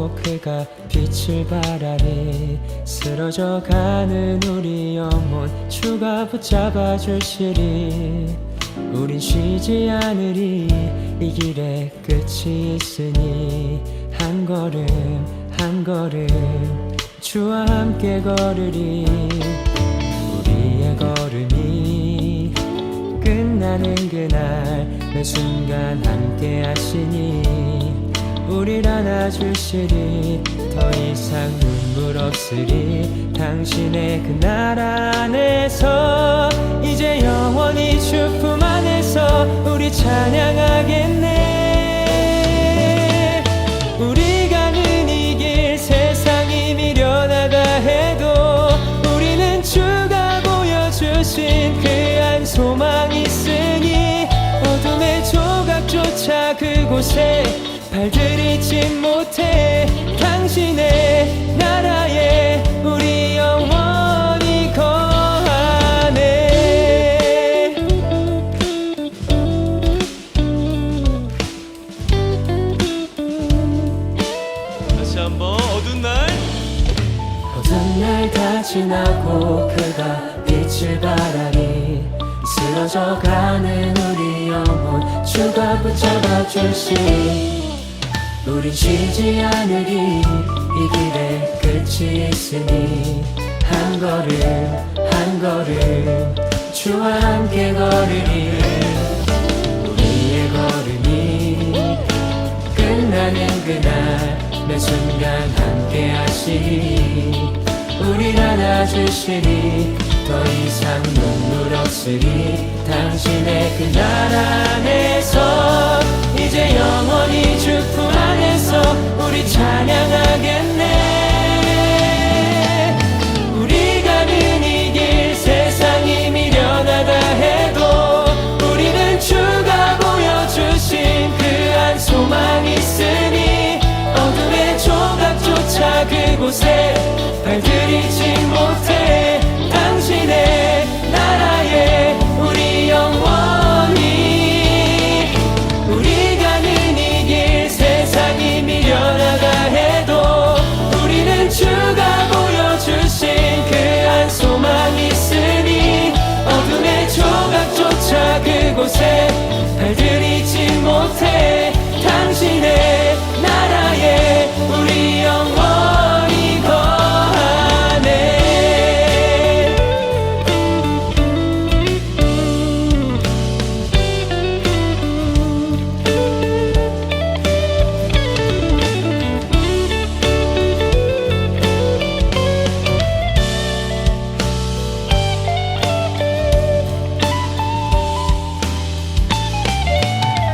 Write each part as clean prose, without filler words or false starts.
지나고 그가 빛을 발하리. 쓰러져가는 우리 영혼 주가 붙잡아 주시리. 우린 쉬지 않으리. 이 길에 끝이 있으니 한 걸음 한 걸음 주와 함께 걸으리. 우리의 걸음이 끝나는 그날 매 순간 함께 하시니 우릴 안아주시리. 더 이상 눈물 없으리. 당신의 그 나라 안에서 이제 영원히 주 품 안에서 우리 찬양하겠네. 우리가 가는 이 길 세상이 미련하다 해도 우리는 주가 보여주신 그 한 소망 있으니 어둠의 조각조차 그곳에 발들이지 못해. 당신의 나라에 우리 영원히 거하네. 다시 한번 어두운 날 다 지나고 그가 빛을 발하리. 쓰러져가는 우리 영혼 주가 붙잡아 주시니 우린 쉬지 않으리. 이 길에 끝이 있으니 한 걸음 한 걸음 주와 함께 걸으리. 우리의 걸음이 끝나는 그날 매 순간 함께 하시니 우릴 안아주시리. 더 이상 눈물 없으리. 당신의 그 나라 안에서 이제 영원히 주 품 안에서 우리 찬양하겠네. 우리 가는 이 길 세상이 미련하다 해도 우리는 주가 보여주신 그 한 소망 있으니 어둠의 조각조차 그곳에 발들이지 못해. 당신의 나라에 우리 영원히 우리 가는 이 길 세상이 미련하다 해도 우리는 주가 보여주신 그 한 소망 있으니 어둠의 조각조차 그곳에 발들이지 못해. 당신의 나라에 우리 영원히 거하네.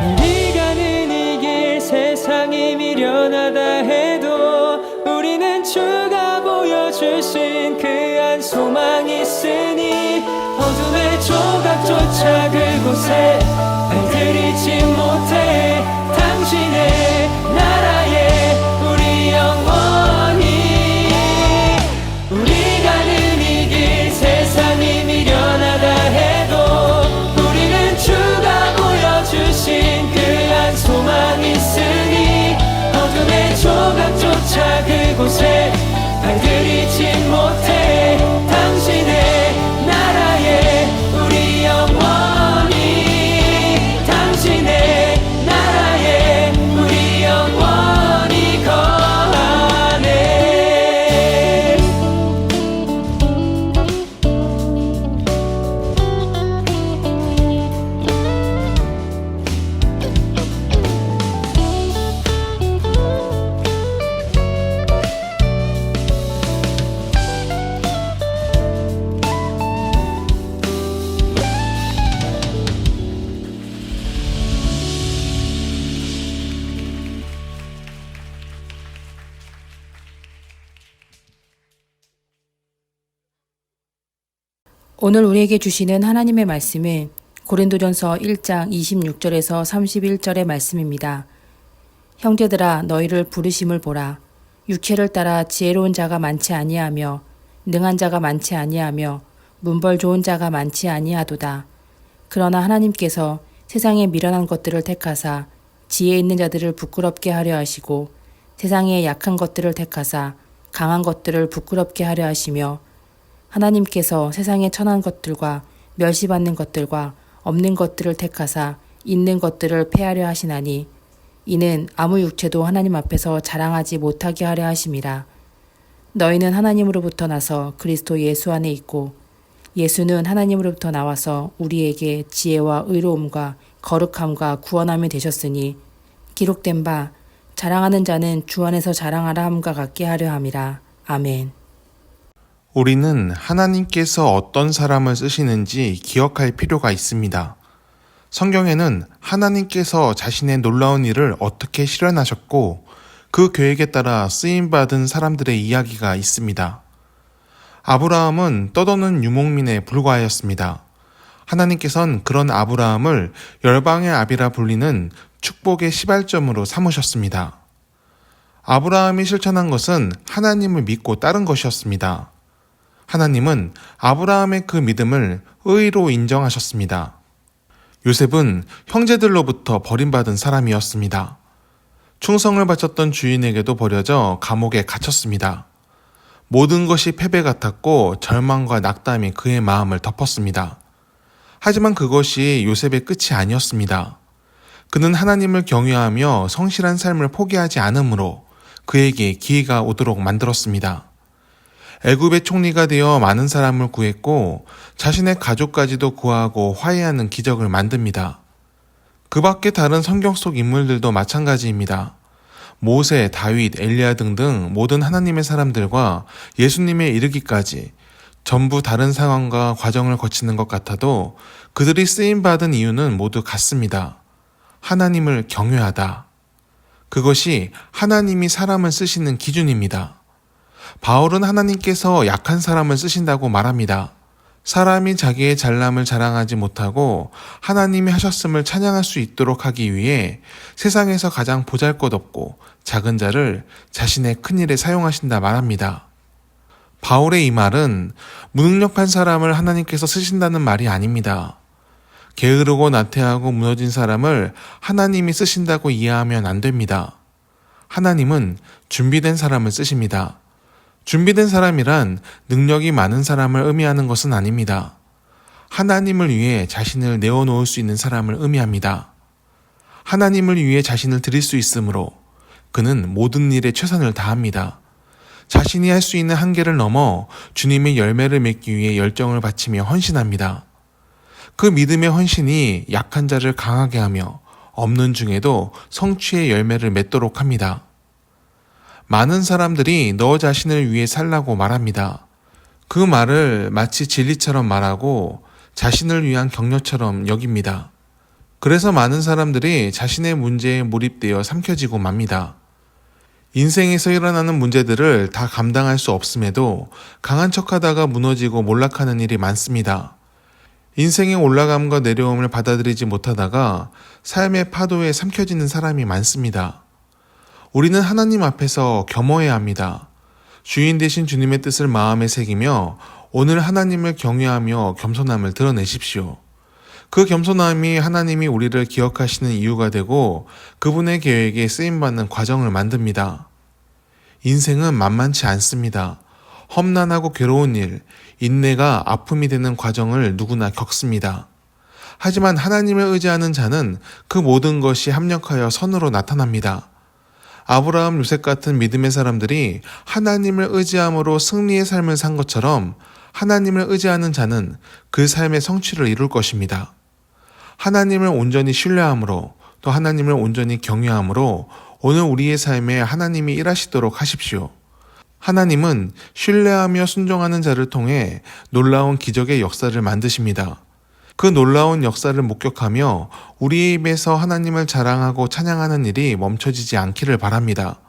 우리 가는 이 길 세상이 미련하다 해도 우리는 주가 보여주신 그 한 소망 있으니 어둠의 조각조차 그곳에 발들이지 못해. 당신의 나라에 우리 영원히 우리 가는 이 길 세상이 미련하다 해도 우리는 주가 보여주신 그 한 소망 있으니 어둠의 조각조차 그곳에 발들이지 못해. 당신의 나라에 우리 영원히 당신의 나라에 우리 영원히 거하네. 오늘 우리에게 주시는 하나님의 말씀은 고린도전서 1장 26절에서 31절의 말씀입니다. 형제들아 너희를 부르심을 보라. 육체를 따라 지혜로운 자가 많지 아니하며 능한 자가 많지 아니하며 문벌 좋은 자가 많지 아니하도다. 그러나 하나님께서 세상에 미련한 것들을 택하사 지혜 있는 자들을 부끄럽게 하려 하시고 세상의 약한 것들을 택하사 강한 것들을 부끄럽게 하려 하시며 하나님께서 세상의 천한 것들과 멸시받는 것들과 없는 것들을 택하사 있는 것들을 패하려 하시나니 이는 아무 육체도 하나님 앞에서 자랑하지 못하게 하려 하심이라. 너희는 하나님으로부터 나서 그리스도 예수 안에 있고 예수는 하나님으로부터 나와서 우리에게 지혜와 의로움과 거룩함과 구원함이 되셨으니 기록된 바 자랑하는 자는 주 안에서 자랑하라 함과 같게 하려 함이라. 아멘. 우리는 하나님께서 어떤 사람을 쓰시는지 기억할 필요가 있습니다. 성경에는 하나님께서 자신의 놀라운 일을 어떻게 실현하셨고 그 계획에 따라 쓰임받은 사람들의 이야기가 있습니다. 아브라함은 떠도는 유목민에 불과하였습니다. 하나님께서는 그런 아브라함을 열방의 아비라 불리는 축복의 시발점으로 삼으셨습니다. 아브라함이 실천한 것은 하나님을 믿고 따른 것이었습니다. 하나님은 아브라함의 그 믿음을 의로 인정하셨습니다. 요셉은 형제들로부터 버림받은 사람이었습니다. 충성을 바쳤던 주인에게도 버려져 감옥에 갇혔습니다. 모든 것이 패배 같았고 절망과 낙담이 그의 마음을 덮었습니다. 하지만 그것이 요셉의 끝이 아니었습니다. 그는 하나님을 경외하며 성실한 삶을 포기하지 않으므로 그에게 기회가 오도록 만들었습니다. 애굽의 총리가 되어 많은 사람을 구했고 자신의 가족까지도 구하고 화해하는 기적을 만듭니다. 그 밖에 다른 성경 속 인물들도 마찬가지입니다. 모세, 다윗, 엘리야 등등 모든 하나님의 사람들과 예수님에 이르기까지 전부 다른 상황과 과정을 거치는 것 같아도 그들이 쓰임받은 이유는 모두 같습니다. 하나님을 경외하다. 그것이 하나님이 사람을 쓰시는 기준입니다. 바울은 하나님께서 약한 사람을 쓰신다고 말합니다. 사람이 자기의 잘남을 자랑하지 못하고 하나님이 하셨음을 찬양할 수 있도록 하기 위해 세상에서 가장 보잘것없고 작은 자를 자신의 큰 일에 사용하신다 말합니다. 바울의 이 말은 무능력한 사람을 하나님께서 쓰신다는 말이 아닙니다. 게으르고 나태하고 무너진 사람을 하나님이 쓰신다고 이해하면 안 됩니다. 하나님은 준비된 사람을 쓰십니다. 준비된 사람이란 능력이 많은 사람을 의미하는 것은 아닙니다. 하나님을 위해 자신을 내어놓을 수 있는 사람을 의미합니다. 하나님을 위해 자신을 드릴 수 있으므로 그는 모든 일에 최선을 다합니다. 자신이 할 수 있는 한계를 넘어 주님의 열매를 맺기 위해 열정을 바치며 헌신합니다. 그 믿음의 헌신이 약한 자를 강하게 하며 없는 중에도 성취의 열매를 맺도록 합니다. 많은 사람들이 너 자신을 위해 살라고 말합니다. 그 말을 마치 진리처럼 말하고 자신을 위한 격려처럼 여깁니다. 그래서 많은 사람들이 자신의 문제에 몰입되어 삼켜지고 맙니다. 인생에서 일어나는 문제들을 다 감당할 수 없음에도 강한 척하다가 무너지고 몰락하는 일이 많습니다. 인생의 올라감과 내려옴을 받아들이지 못하다가 삶의 파도에 삼켜지는 사람이 많습니다. 우리는 하나님 앞에서 겸허해야 합니다. 주인 되신 주님의 뜻을 마음에 새기며 오늘 하나님을 경외하며 겸손함을 드러내십시오. 그 겸손함이 하나님이 우리를 기억하시는 이유가 되고 그분의 계획에 쓰임받는 과정을 만듭니다. 인생은 만만치 않습니다. 험난하고 괴로운 일, 인내가 아픔이 되는 과정을 누구나 겪습니다. 하지만 하나님을 의지하는 자는 그 모든 것이 합력하여 선으로 나타납니다. 아브라함, 요셉 같은 믿음의 사람들이 하나님을 의지함으로 승리의 삶을 산 것처럼 하나님을 의지하는 자는 그 삶의 성취를 이룰 것입니다. 하나님을 온전히 신뢰함으로 또 하나님을 온전히 경외함으로 오늘 우리의 삶에 하나님이 일하시도록 하십시오. 하나님은 신뢰하며 순종하는 자를 통해 놀라운 기적의 역사를 만드십니다. 그 놀라운 역사를 목격하며 우리의 입에서 하나님을 자랑하고 찬양하는 일이 멈춰지지 않기를 바랍니다.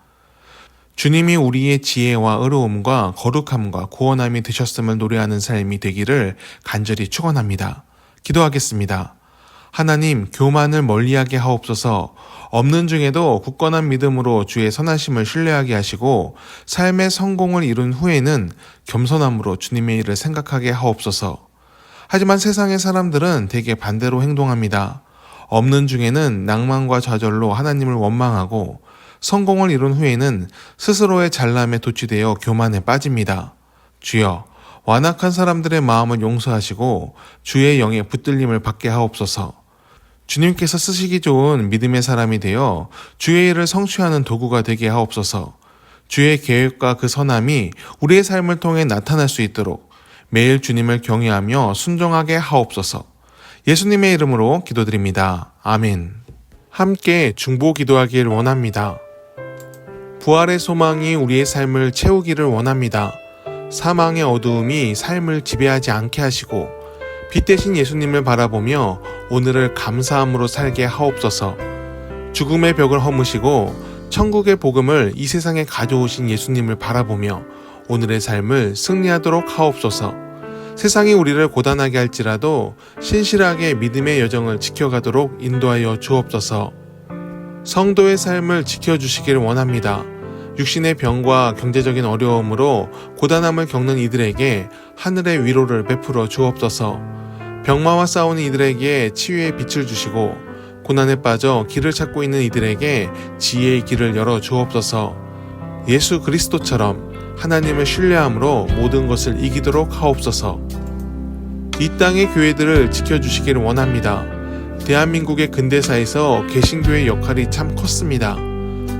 주님이 우리의 지혜와 의로움과 거룩함과 구원함이 되셨음을 노래하는 삶이 되기를 간절히 축원합니다. 기도하겠습니다. 하나님, 교만을 멀리하게 하옵소서. 없는 중에도 굳건한 믿음으로 주의 선하심을 신뢰하게 하시고 삶의 성공을 이룬 후에는 겸손함으로 주님의 일을 생각하게 하옵소서. 하지만 세상의 사람들은 대개 반대로 행동합니다. 없는 중에는 낭만과 좌절로 하나님을 원망하고 성공을 이룬 후에는 스스로의 잘남에 도취되어 교만에 빠집니다. 주여, 완악한 사람들의 마음을 용서하시고 주의 영에 붙들림을 받게 하옵소서. 주님께서 쓰시기 좋은 믿음의 사람이 되어 주의 일을 성취하는 도구가 되게 하옵소서. 주의 계획과 그 선함이 우리의 삶을 통해 나타날 수 있도록 매일 주님을 경외하며 순종하게 하옵소서. 예수님의 이름으로 기도드립니다. 아멘. 함께 중보 기도하길 원합니다. 부활의 소망이 우리의 삶을 채우기를 원합니다. 사망의 어두움이 삶을 지배하지 않게 하시고 빛 대신 예수님을 바라보며 오늘을 감사함으로 살게 하옵소서. 죽음의 벽을 허무시고 천국의 복음을 이 세상에 가져오신 예수님을 바라보며 오늘의 삶을 승리하도록 하옵소서. 세상이 우리를 고단하게 할지라도 신실하게 믿음의 여정을 지켜가도록 인도하여 주옵소서. 성도의 삶을 지켜주시기를 원합니다. 육신의 병과 경제적인 어려움으로 고단함을 겪는 이들에게 하늘의 위로를 베풀어 주옵소서. 병마와 싸우는 이들에게 치유의 빛을 주시고 고난에 빠져 길을 찾고 있는 이들에게 지혜의 길을 열어 주옵소서. 예수 그리스도처럼 하나님을 신뢰함으로 모든 것을 이기도록 하옵소서. 이 땅의 교회들을 지켜주시기를 원합니다. 대한민국의 근대사에서 개신교의 역할이 참 컸습니다.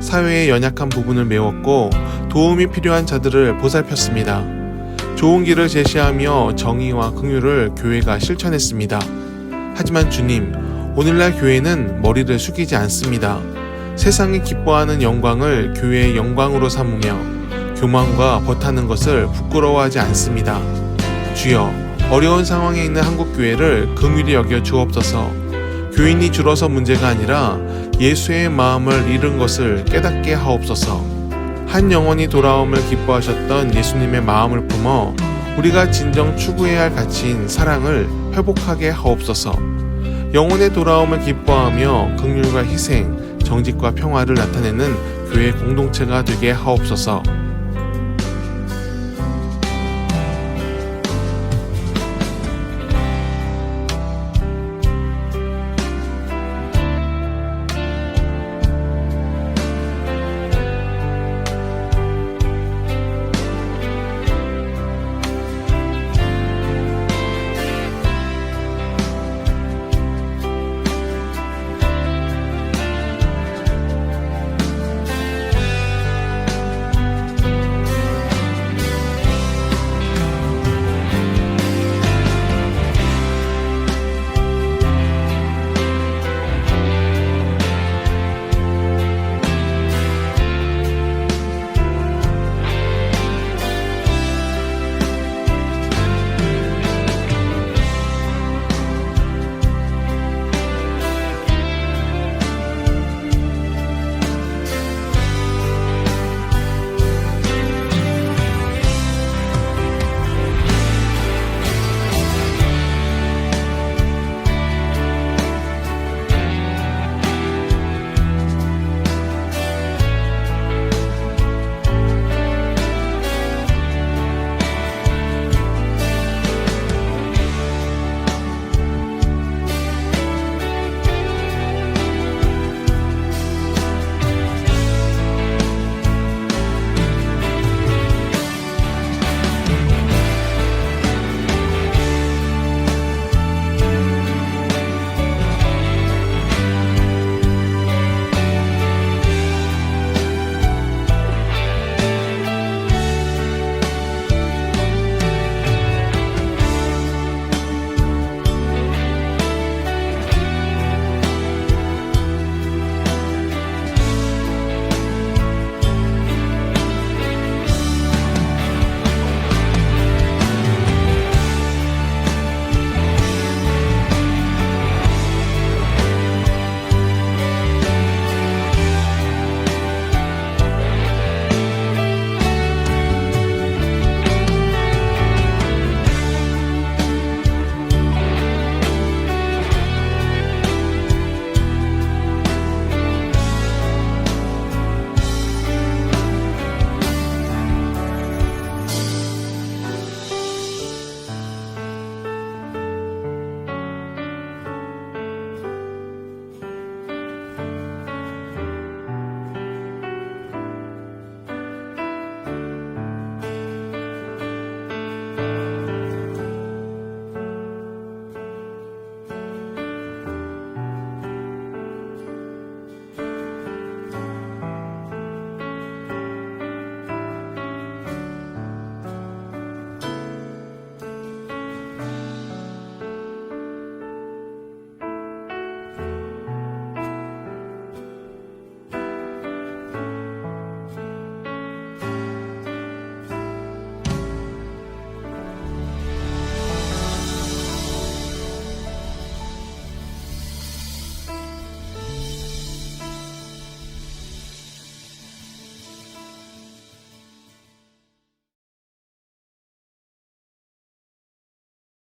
사회의 연약한 부분을 메웠고 도움이 필요한 자들을 보살폈습니다. 좋은 길을 제시하며 정의와 긍휼을 교회가 실천했습니다. 하지만 주님, 오늘날 교회는 머리를 숙이지 않습니다. 세상이 기뻐하는 영광을 교회의 영광으로 삼으며 교만과 벗하는 것을 부끄러워하지 않습니다. 주여, 어려운 상황에 있는 한국교회를 긍휼히 여겨 주옵소서. 교인이 줄어서 문제가 아니라 예수의 마음을 잃은 것을 깨닫게 하옵소서. 한 영혼이 돌아옴을 기뻐하셨던 예수님의 마음을 품어 우리가 진정 추구해야 할 가치인 사랑을 회복하게 하옵소서. 영혼의 돌아옴을 기뻐하며 긍휼과 희생, 정직과 평화를 나타내는 교회 공동체가 되게 하옵소서.